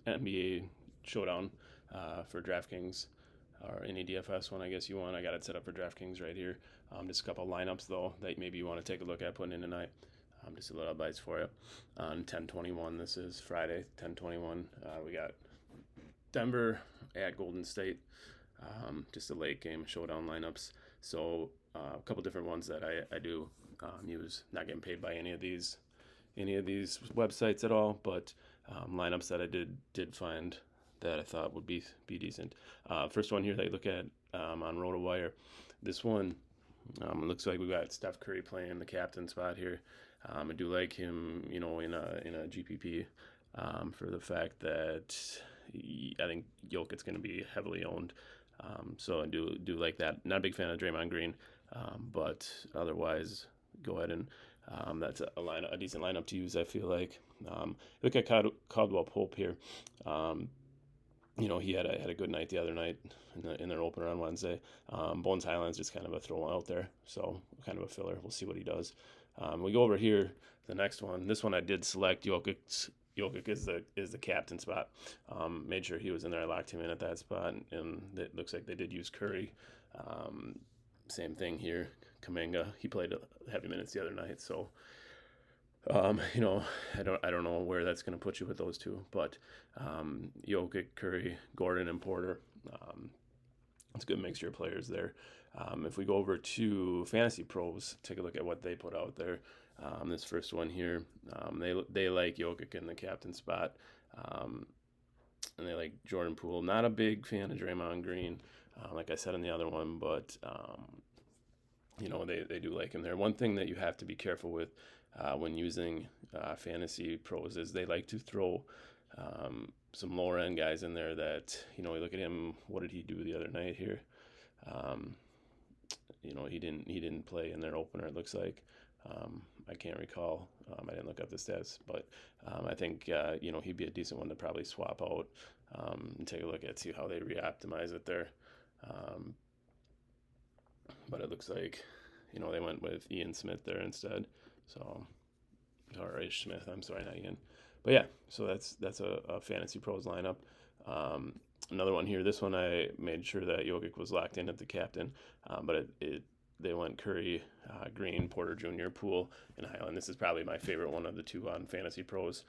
NBA Showdown for Draftkings, or any DFS one, I guess you want. I got it set up for Draftkings right here. Just a couple lineups though that maybe you want to take a look at putting in tonight. Just a little advice for you. On 10/21, this is Friday, 10/21. We got Denver at Golden State. Just a late game showdown lineups. So a couple different ones that I do use. Not getting paid by any of these websites at all, but lineups that I did find that I thought would be decent. First one here that you look at on RotoWire. This one, it looks like we got Steph Curry playing the captain spot here. I do like him, in a GPP for the fact that I think Jokic's going to be heavily owned. So I do like that. Not a big fan of Draymond Green, but otherwise, go ahead and that's a decent lineup to use. I feel like. Look at Caldwell Pope here. He had a good night the other night in their opener on Wednesday. Bones Highland's just kind of a throw out there, so kind of a filler. We'll see what he does. We go over here, the next one. This one I did select Jokic is the captain spot. Made sure he was in there. I locked him in at that spot, and it looks like they did use Curry. Same thing here. Kuminga, he played heavy minutes the other night, so I don't know where that's going to put you with those two, but Jokic, Curry, Gordon, and Porter. It's a good mixture of players there. If we go over to Fantasy Pros, take a look at what they put out there. This first one here, they like Jokic in the captain spot, and they like Jordan Poole. Not a big fan of Draymond Green, like I said in the other one, but they do like him there. One thing that you have to be careful with when using Fantasy Pros is they like to throw some lower end guys in there that, you look at him. What did he do the other night here? He didn't play in their opener, it looks like. I can't recall. I didn't look up the stats, but I think he'd be a decent one to probably swap out and take a look at, see how they re-optimize it there. But it looks like they went with Ian Smith there instead. So, or Ish Smith. I'm sorry, not Ian. But yeah, so that's a Fantasy Pros lineup. Another one here. This one I made sure that Jokic was locked in at the captain, but they went Curry, Green, Porter Jr., Poole, and Highland. This is probably my favorite one of the two on Fantasy Pros.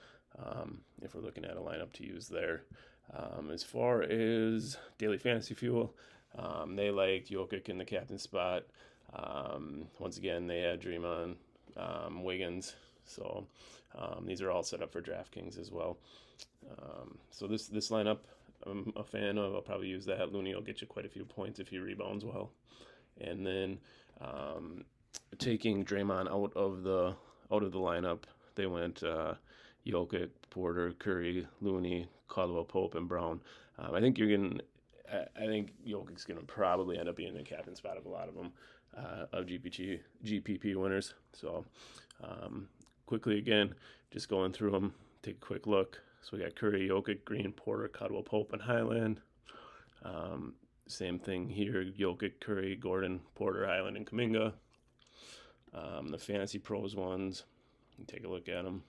If we're looking at a lineup to use there. As far as Daily Fantasy Fuel, they liked Jokic in the captain spot. Once again, they had Draymond, Wiggins. So these are all set up for DraftKings as well. So this lineup I'm a fan of. I'll probably use that. Looney will get you quite a few points if he rebounds well. And then taking Draymond out of the lineup, they went Jokic, Porter, Curry, Looney, Caldwell Pope, and Brown. I think Jokic's gonna probably end up being the captain spot of a lot of them, of GPP winners. So quickly again, just going through them, take a quick look. So we got Curry, Jokic, Green, Porter, Caldwell Pope, and Highland. Same thing here: Jokic, Curry, Gordon, Porter, Highland, and Kuminga. The Fantasy Pros ones, take a look at them.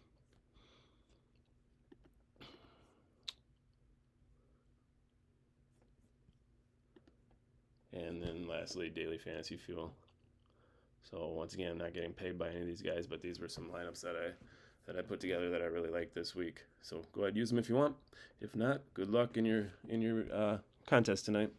And then lastly, Daily Fantasy Fuel. So once again, I'm not getting paid by any of these guys, but these were some lineups that I put together that I really liked this week. So go ahead, use them if you want. If not, good luck in your contest tonight.